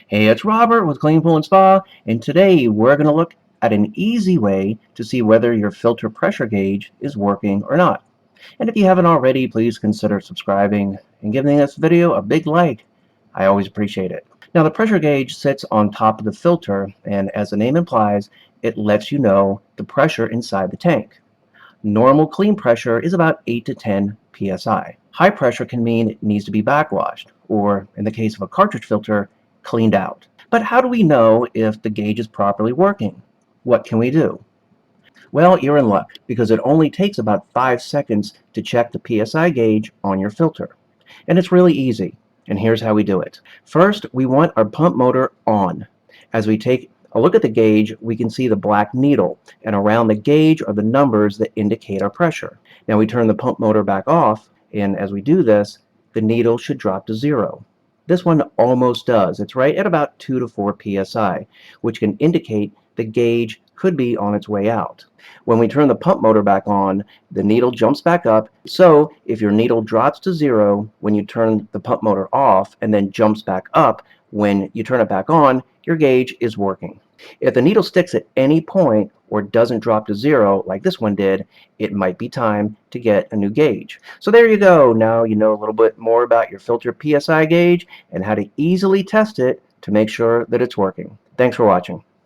Hey, it's Robert with Clean Pool and Spa, and today we're going to look at an easy way to see whether your filter pressure gauge is working or not. And if you haven't already, please consider subscribing and giving this video a big like. I always appreciate it. Now, the pressure gauge sits on top of the filter, and as the name implies, it lets you know the pressure inside the tank. Normal clean pressure is about 8 to 10 psi. High pressure can mean it needs to be backwashed, or in the case of a cartridge filter, cleaned out. But how do we know if the gauge is properly working? What can we do? Well, you're in luck because it only takes about 5 seconds to check the PSI gauge on your filter. And it's really easy. And here's how we do it. First, we want our pump motor on. As we take a look at the gauge, we can see the black needle, and around the gauge are the numbers that indicate our pressure. Now we turn the pump motor back off, and as we do this, the needle should drop to 0. This one almost does. It's right at about 2 to 4 psi, which can indicate the gauge could be on its way out. When we turn the pump motor back on, the needle jumps back up. So if your needle drops to 0 when you turn the pump motor off and then jumps back up when you turn it back on, your gauge is working. If the needle sticks at any point or doesn't drop to 0 like this one did, it might be time to get a new gauge. So there you go. Now you know a little bit more about your filter PSI gauge and how to easily test it to make sure that it's working. Thanks for watching.